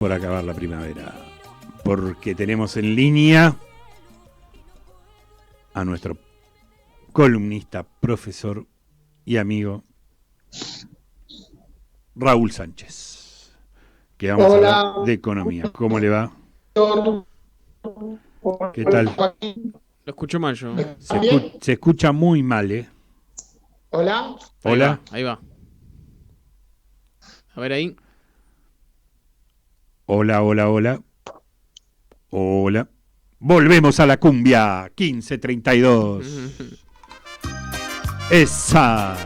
por acabar la primavera, porque tenemos en línea a nuestro columnista, profesor y amigo Raúl Sánchez, que vamos a hablar de economía. ¿Cómo le va? ¿Qué tal? Lo escucho mal yo. Se escucha muy mal, ¿eh? Hola. Hola. Ahí va. A ver ahí. Hola, hola, hola. Hola. Volvemos a la cumbia 1532. Esa.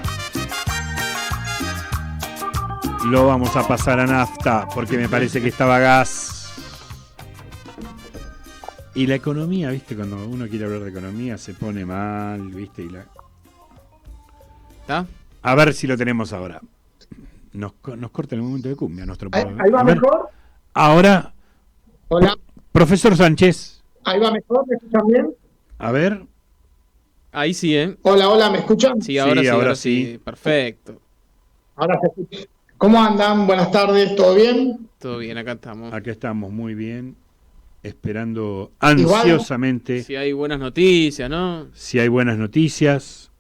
Lo vamos a pasar a nafta porque me parece que estaba gas. Y la economía, ¿viste? Cuando uno quiere hablar de economía se pone mal, ¿viste? ¿Está? A ver si lo tenemos ahora. Nos corta el momento de cumbia nuestro programa. ¿Ahí va mejor? Ahora, Hola. Profesor Sánchez. ¿Ahí va mejor? ¿Me escuchan bien? A ver. Ahí sí, ¿eh? Hola, ¿me escuchan? Sí, ahora sí. sí. Perfecto. Ahora se escucha. ¿Cómo andan? Buenas tardes, ¿todo bien? Todo bien, acá estamos. Acá estamos muy bien, esperando ansiosamente Si hay buenas noticias, ¿no? si hay buenas noticias.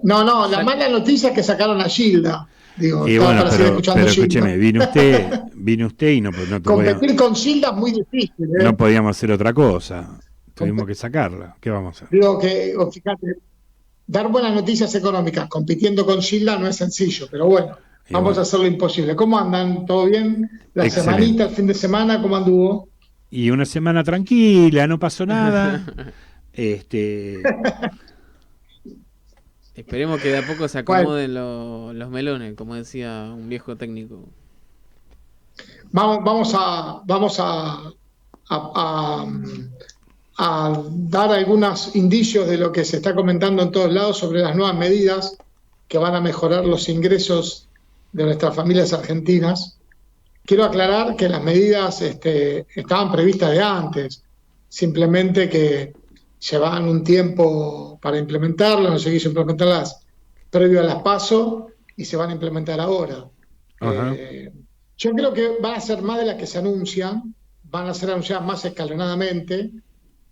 No, la mala noticia es que sacaron a Gilda. Digo, Y estaba bueno, para seguir escuchando pero Gilda. escúcheme, vino usted y no Competir con Gilda es muy difícil, ¿eh? no podíamos hacer otra cosa. Tuvimos que sacarla. ¿Qué vamos a hacer? Digo que, fíjate, dar buenas noticias económicas compitiendo con Gilda no es sencillo, pero bueno, vamos a hacer lo imposible. ¿Cómo andan? ¿Todo bien? ¿La Excelente. semanita, el fin de semana, cómo anduvo? Y una semana tranquila, no pasó nada. Esperemos que de a poco se acomoden los melones, como decía un viejo técnico. Vamos a dar algunos indicios de lo que se está comentando en todos lados sobre las nuevas medidas que van a mejorar los ingresos de nuestras familias argentinas. Quiero aclarar que las medidas estaban previstas de antes, simplemente que llevaban un tiempo para implementarlas, no se quiso implementarlas previo a las PASO y se van a implementar ahora. Yo creo que van a ser más de las que se anuncian, van a ser anunciadas más escalonadamente.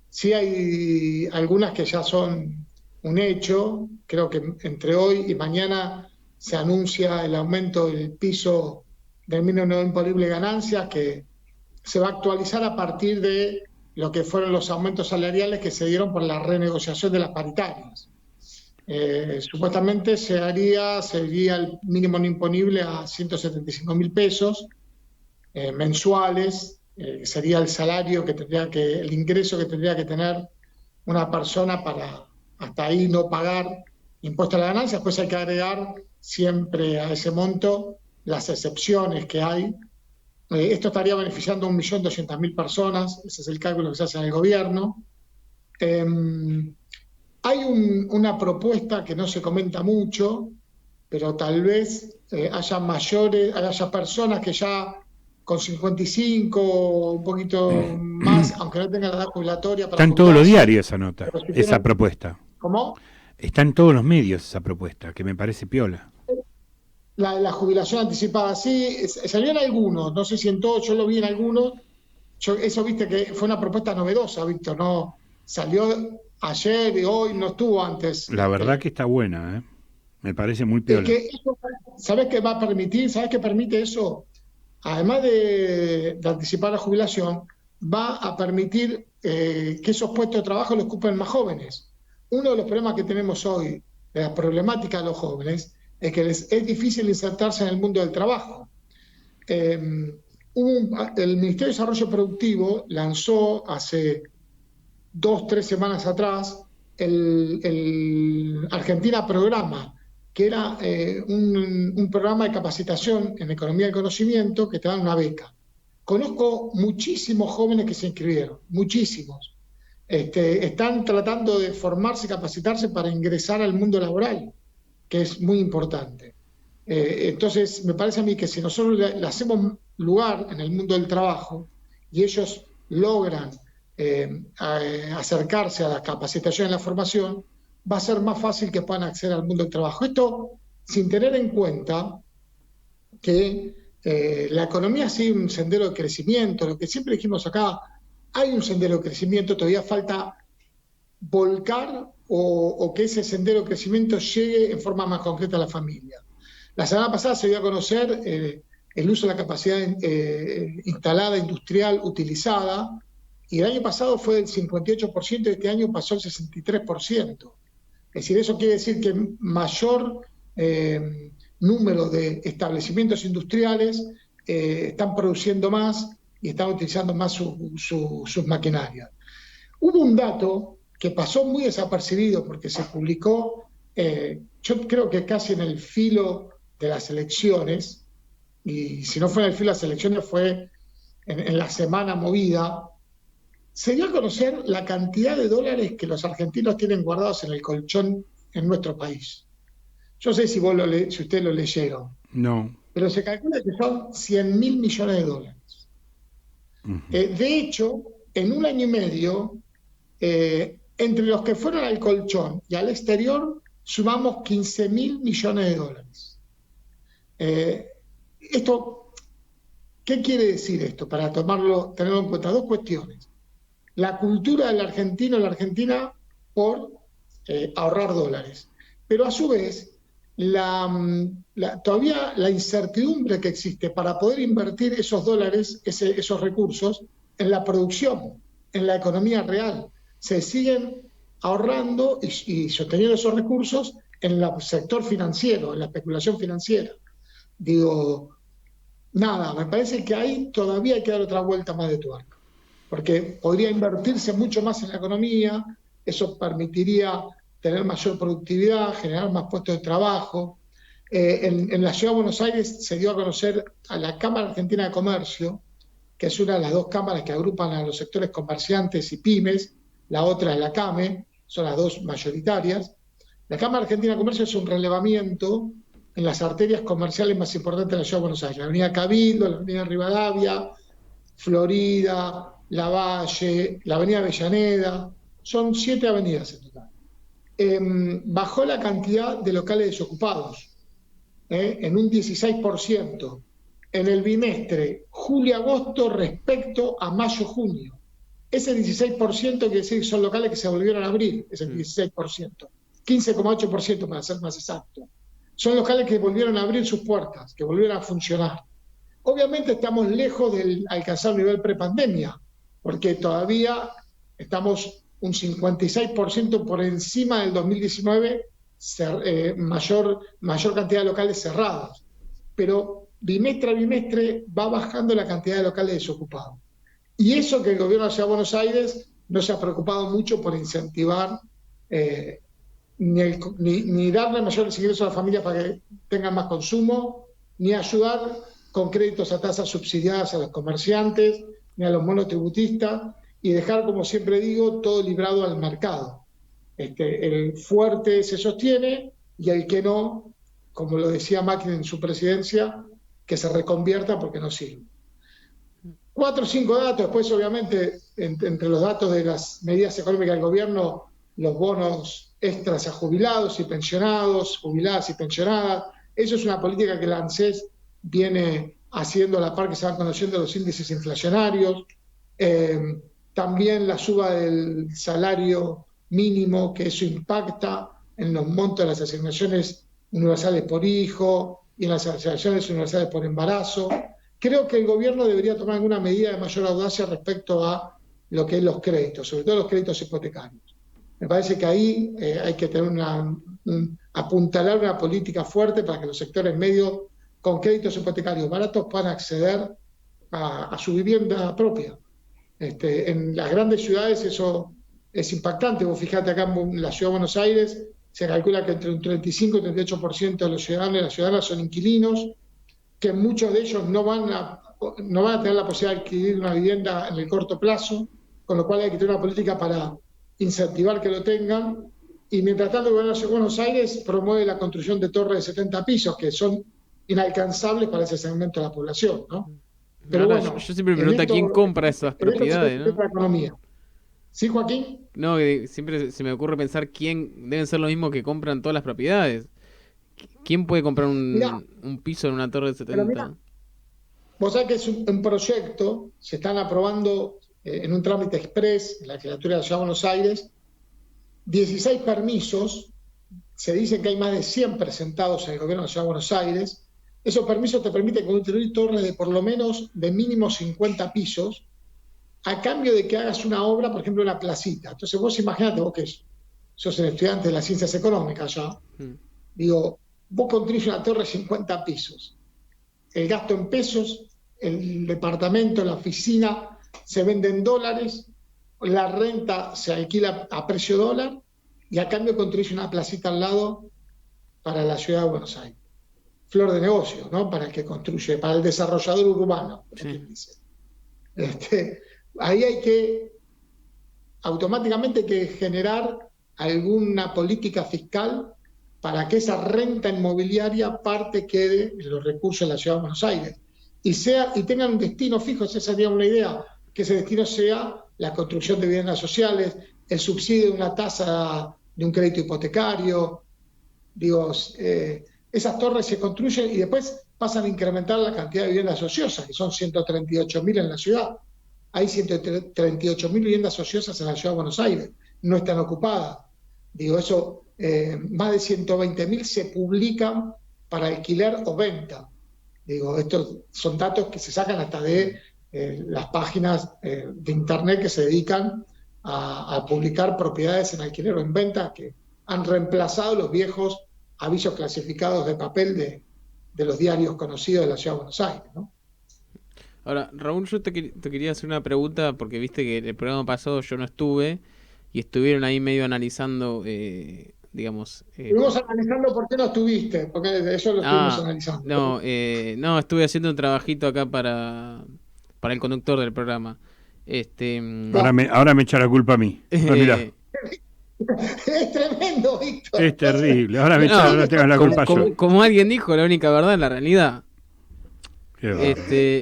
Sí hay algunas que ya son un hecho, creo que entre hoy y mañana se anuncia el aumento del piso del mínimo no imponible de ganancias, que se va a actualizar a partir de lo que fueron los aumentos salariales que se dieron por la renegociación de las paritarias. Supuestamente sería el mínimo no imponible a 175.000 pesos mensuales, sería el salario el ingreso que tendría que tener una persona para hasta ahí no pagar impuesto a la ganancia. Después hay que agregar siempre a ese monto las excepciones que hay. Esto estaría beneficiando a 1.200.000 personas, ese es el cálculo que se hace en el gobierno. Hay una propuesta que no se comenta mucho, pero tal vez haya personas que ya con 55, un poquito más, aunque no tengan la edad jubilatoria para Está en todos los jubilarse, diarios esa nota, pero si esa tienen- propuesta. ¿Cómo? Está en todos los medios esa propuesta, que me parece piola. La jubilación anticipada, sí, salió en algunos, no sé si en todos, yo lo vi en algunos. Eso viste que fue una propuesta novedosa, Víctor, no salió ayer y hoy, no estuvo antes. La verdad que está buena, ¿eh? Me parece muy piola. ¿Sabés qué va a permitir? ¿Sabés qué permite eso? Además de anticipar la jubilación, va a permitir que esos puestos de trabajo los ocupen más jóvenes. Uno de los problemas que tenemos hoy, de la problemática de los jóvenes, es que les es difícil insertarse en el mundo del trabajo. El Ministerio de Desarrollo Productivo lanzó hace 2-3 semanas atrás el Argentina Programa, que era un programa de capacitación en economía del conocimiento que te dan una beca. Conozco muchísimos jóvenes que se inscribieron, muchísimos. Están tratando de formarse y capacitarse para ingresar al mundo laboral, que es muy importante. Entonces, me parece a mí que si nosotros le hacemos lugar en el mundo del trabajo y ellos logran acercarse a la capacitación y la formación, va a ser más fácil que puedan acceder al mundo del trabajo. Esto sin tener en cuenta que La economía sigue un sendero de crecimiento, lo que siempre dijimos acá, hay un sendero de crecimiento, todavía falta volcar o que ese sendero de crecimiento llegue en forma más concreta a la familia. La semana pasada se dio a conocer el uso de la capacidad instalada, industrial, utilizada, y el año pasado fue del 58%, y este año pasó al 63%. Es decir, eso quiere decir que mayor número de establecimientos industriales están produciendo más y están utilizando más sus maquinarias. Hubo un dato que pasó muy desapercibido porque se publicó, yo creo que casi en el filo de las elecciones, y si no fue en el filo de las elecciones fue en la semana movida, se dio a conocer la cantidad de dólares que los argentinos tienen guardados en el colchón en nuestro país. Yo no sé si si ustedes lo leyeron. No. Pero se calcula que son 100.000 millones de dólares. De hecho, en un año y medio, entre los que fueron al colchón y al exterior, sumamos 15.000 millones de dólares. ¿Qué quiere decir esto? Para tenerlo en cuenta, dos cuestiones. La cultura del argentino y la argentina por ahorrar dólares. Pero a su vez, todavía la incertidumbre que existe para poder invertir esos dólares, esos recursos, en la producción, en la economía real. Se siguen ahorrando y sosteniendo esos recursos en el sector financiero, en la especulación financiera. Digo, nada, me parece que ahí todavía hay que dar otra vuelta más de tuerca, porque podría invertirse mucho más en la economía, eso permitiría tener mayor productividad, generar más puestos de trabajo. En la Ciudad de Buenos Aires se dio a conocer a la Cámara Argentina de Comercio, que es una de las dos cámaras que agrupan a los sectores comerciantes y pymes, la otra es la CAME, son las dos mayoritarias. La Cámara Argentina de Comercio es un relevamiento en las arterias comerciales más importantes de la Ciudad de Buenos Aires, la avenida Cabildo, la avenida Rivadavia, Florida, Lavalle, la avenida Avellaneda, son 7 avenidas en total. Bajó la cantidad de locales desocupados en un 16% en el bimestre julio-agosto respecto a mayo-junio. Ese 16% quiere decir que son locales que se volvieron a abrir, ese 16%, 15,8% para ser más exacto. Son locales que volvieron a abrir sus puertas, que volvieron a funcionar. Obviamente estamos lejos de alcanzar el nivel prepandemia, porque todavía estamos un 56% por encima del 2019, mayor cantidad de locales cerrados. Pero bimestre a bimestre va bajando la cantidad de locales desocupados. Y eso que el gobierno de la Ciudad de Buenos Aires no se ha preocupado mucho por incentivar ni darle mayores ingresos a la familia para que tengan más consumo, ni ayudar con créditos a tasas subsidiadas a los comerciantes, ni a los monotributistas, y dejar, como siempre digo, todo librado al mercado. El fuerte se sostiene y el que no, como lo decía Macri en su presidencia, que se reconvierta porque no sirve. 4 o 5 datos, después obviamente entre los datos de las medidas económicas del gobierno, los bonos extras a jubilados y pensionados, jubiladas y pensionadas. Eso es una política que la ANSES viene haciendo a la par que se van conociendo los índices inflacionarios. También la suba del salario mínimo, que eso impacta en los montos de las asignaciones universales por hijo y en las asignaciones universales por embarazo. Creo que el gobierno debería tomar alguna medida de mayor audacia respecto a lo que es los créditos, sobre todo los créditos hipotecarios. Me parece que ahí hay que tener apuntalar una política fuerte para que los sectores medios con créditos hipotecarios baratos puedan acceder a su vivienda propia. En las grandes ciudades eso es impactante. Vos fijate acá en la Ciudad de Buenos Aires, se calcula que entre un 35 y 38% de los ciudadanos y las ciudadanas son inquilinos, que muchos de ellos no van a tener la posibilidad de adquirir una vivienda en el corto plazo, con lo cual hay que tener una política para incentivar que lo tengan. Y mientras tanto el gobierno de Buenos Aires promueve la construcción de torres de 70 pisos, que son inalcanzables para ese segmento de la población, ¿no? Pero ahora, bueno, yo siempre me pregunto quién compra esas propiedades, ¿no? La economía. ¿Sí, Joaquín? No, siempre se me ocurre pensar quién deben ser lo mismo que compran todas las propiedades. ¿Quién puede comprar un piso en una torre de 70? Vos sabés que es un proyecto, se están aprobando en un trámite express en la legislatura de la Ciudad de Buenos Aires, 16 permisos, se dice que hay más de 100 presentados en el gobierno de la Ciudad de Buenos Aires. Esos permisos te permiten construir torres de por lo menos de mínimo 50 pisos, a cambio de que hagas una obra, por ejemplo, una placita. Entonces vos imaginate, vos que sos el estudiante de las ciencias económicas ya, digo, vos construís una torre de 50 pisos, el gasto en pesos, el departamento, la oficina se vende en dólares, la renta se alquila a precio dólar y a cambio construís una placita al lado para la Ciudad de Buenos Aires. Flor de negocio, ¿no? Para el que construye, para el desarrollador urbano, como quien dice. Ahí hay que automáticamente que generar alguna política fiscal para que esa renta inmobiliaria parte quede en los recursos de la Ciudad de Buenos Aires y tengan un destino fijo. Esa sería una idea, que ese destino sea la construcción de viviendas sociales, el subsidio de una tasa de un crédito hipotecario. Digo, esas torres se construyen y después pasan a incrementar la cantidad de viviendas ociosas, que son 138.000 en la ciudad. Hay 138.000 viviendas ociosas en la Ciudad de Buenos Aires, no están ocupadas. Digo, eso, más de 120.000 se publican para alquiler o venta. Digo, estos son datos que se sacan hasta de las páginas de internet que se dedican a publicar propiedades en alquiler o en venta, que han reemplazado los viejos avisos clasificados de papel de los diarios conocidos de la Ciudad de Buenos Aires, ¿no? Ahora, Raúl, yo te quería hacer una pregunta, porque viste que en el programa pasado yo no estuve y estuvieron ahí medio analizando, digamos... Estuvimos analizando por qué no estuviste, porque eso lo estuvimos analizando. No, estuve haciendo un trabajito acá para el conductor del programa. Ahora me echa la culpa a mí. Mirá. Es tremendo, Víctor. Es terrible. Ahora me echa la culpa yo. Como alguien dijo, la única verdad es la realidad.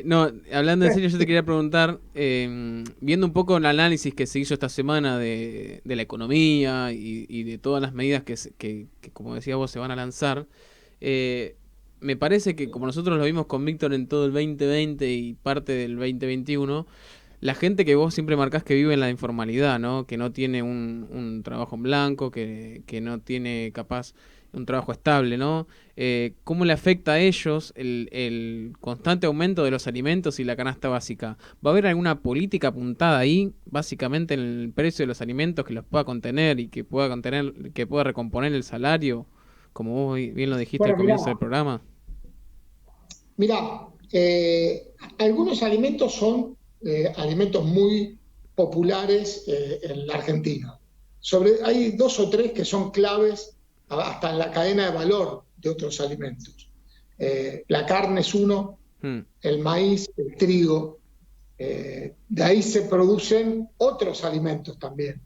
No, hablando en serio, yo te quería preguntar, viendo un poco el análisis que se hizo esta semana de la economía y de todas las medidas que, como decías vos, se van a lanzar, me parece que, como nosotros lo vimos con Víctor en todo el 2020 y parte del 2021, la gente que vos siempre marcás que vive en la informalidad, ¿no? Que no tiene un trabajo en blanco, que no tiene capaz un trabajo estable, ¿no? ¿Cómo le afecta a ellos el constante aumento de los alimentos y la canasta básica? ¿Va a haber alguna política apuntada ahí, básicamente en el precio de los alimentos, que los pueda contener y que pueda recomponer el salario, como vos bien lo dijiste al comienzo del programa? Mirá, algunos alimentos son alimentos muy populares en la Argentina. Hay 2 o 3 que son claves hasta en la cadena de valor de otros alimentos. La carne es uno, el maíz, el trigo. De ahí se producen otros alimentos también,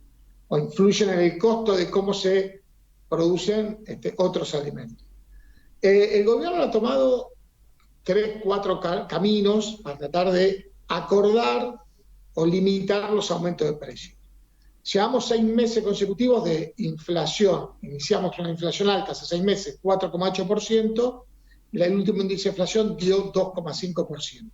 o influyen en el costo de cómo se producen otros alimentos. El gobierno ha tomado 3, 4 caminos para tratar de acordar o limitar los aumentos de precios. Llevamos 6 meses consecutivos de inflación. Iniciamos con una inflación alta hace 6 meses, 4,8%, y el último índice de inflación dio 2,5%.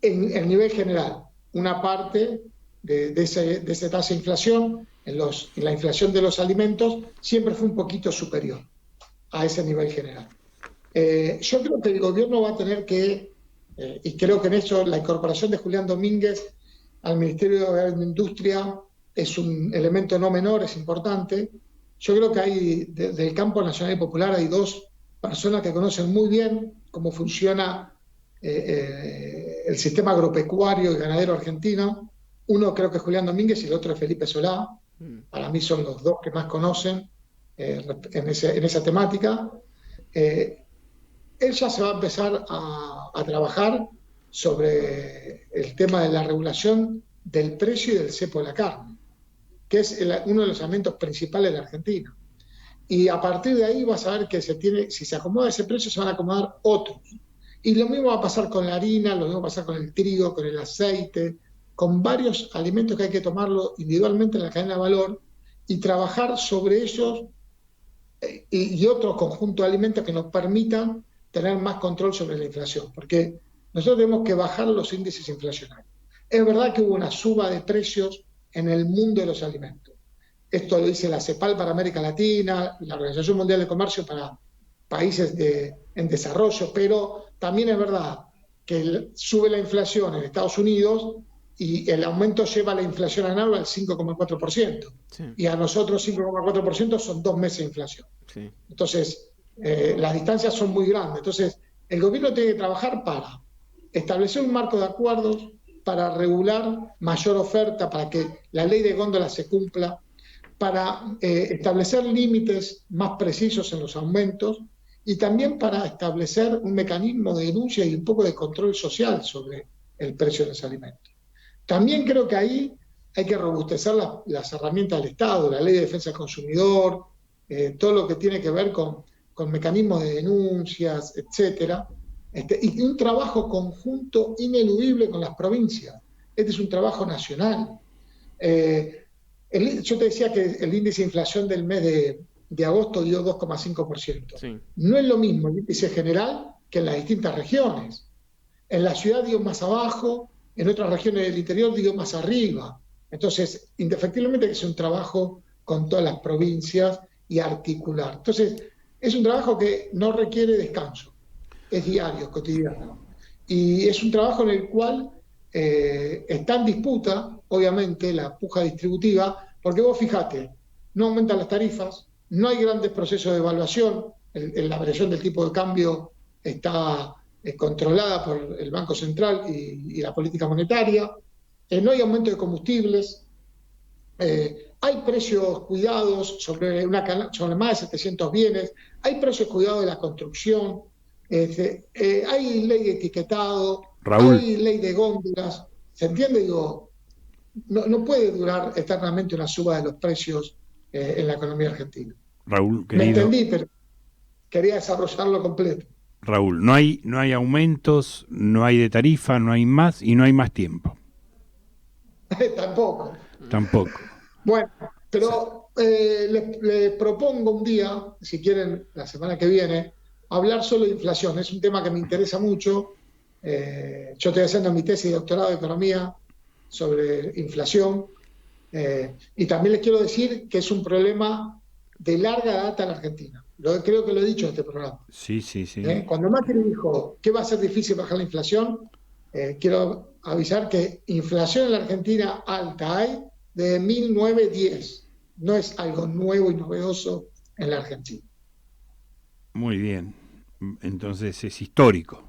En el nivel general, una parte de esa tasa de inflación, en la inflación de los alimentos, siempre fue un poquito superior a ese nivel general. Yo creo que el gobierno va a tener que, y creo que en eso la incorporación de Julián Domínguez al Ministerio de Industria es un elemento no menor, es importante. Yo creo que del campo nacional y popular hay 2 personas que conocen muy bien cómo funciona el sistema agropecuario y ganadero argentino. Uno creo que es Julián Domínguez y el otro es Felipe Solá. Para mí son los 2 que más conocen en esa temática. Él ya se va a empezar a trabajar sobre el tema de la regulación del precio y del cepo de la carne, que es uno de los alimentos principales de la Argentina. Y a partir de ahí vas a ver que si se acomoda ese precio, se van a acomodar otros. Y lo mismo va a pasar con la harina, lo mismo va a pasar con el trigo, con el aceite, con varios alimentos que hay que tomarlo individualmente en la cadena de valor y trabajar sobre ellos y otro conjunto de alimentos que nos permitan tener más control sobre la inflación. Porque nosotros tenemos que bajar los índices inflacionarios. Es verdad que hubo una suba de precios en el mundo de los alimentos. Esto lo dice la CEPAL para América Latina, la Organización Mundial de Comercio para países en desarrollo, pero también es verdad que sube la inflación en Estados Unidos y el aumento lleva la inflación anual al 5,4%. Sí. Y a nosotros 5,4% son 2 meses de inflación. Sí. Entonces, las distancias son muy grandes. Entonces, el gobierno tiene que trabajar para establecer un marco de acuerdos, para regular mayor oferta, para que la ley de góndolas se cumpla, para establecer límites más precisos en los aumentos y también para establecer un mecanismo de denuncia y un poco de control social sobre el precio de los alimentos. También creo que ahí hay que robustecer las herramientas del Estado, la ley de defensa del consumidor, todo lo que tiene que ver con mecanismos de denuncias, etcétera, y un trabajo conjunto ineludible con las provincias. Este es un trabajo nacional. Yo te decía que el índice de inflación del mes de agosto dio 2,5%. Sí. No es lo mismo el índice general que en las distintas regiones. En la ciudad dio más abajo, en otras regiones del interior dio más arriba. Entonces, indefectiblemente que es un trabajo con todas las provincias y articular. Entonces, es un trabajo que no requiere descanso, es diario, cotidiano. Y es un trabajo en el cual está en disputa, obviamente, la puja distributiva, porque vos fijate, no aumentan las tarifas, no hay grandes procesos de evaluación, la variación del tipo de cambio está controlada por el Banco Central y la política monetaria, no hay aumento de combustibles, hay precios cuidados sobre más de 700 bienes, hay precios cuidados de la construcción, hay ley de etiquetado, Raúl. hay ley de góndolas, ¿se entiende? Digo, no puede durar eternamente una suba de los precios en la economía argentina. Raúl, querido. Me entendí, pero quería desarrollarlo completo. Raúl, no hay aumentos, no hay de tarifa, no hay más y no hay más tiempo. Tampoco. Bueno, pero les propongo un día, si quieren, la semana que viene, hablar solo de inflación. Es un tema que me interesa mucho. Yo estoy haciendo mi tesis de doctorado de economía sobre inflación. Y también les quiero decir que es un problema de larga data en la Argentina. Creo que lo he dicho en este programa. Sí. Cuando Macri dijo que va a ser difícil bajar la inflación, quiero avisar que inflación en la Argentina alta hay desde 1910. No es algo nuevo y novedoso en la Argentina. Muy bien. Entonces es histórico.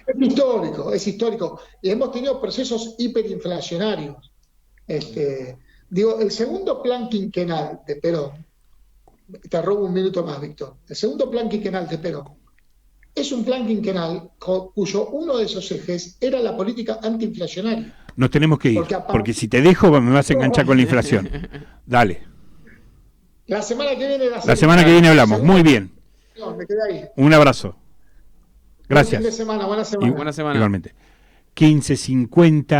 Es histórico. Y hemos tenido procesos hiperinflacionarios. El segundo plan quinquenal de Perón, te robo un minuto más, Víctor. El segundo plan quinquenal de Perón es un plan quinquenal cuyo uno de esos ejes era la política antiinflacionaria. Nos tenemos que ir, porque si te dejo me vas a enganchar con la inflación. Dale. La semana que viene la semana que viene hablamos. Muy bien. No, me quedé ahí. Un abrazo. Gracias. Buen fin de semana, buena semana. Buena semana. Igualmente. 15:50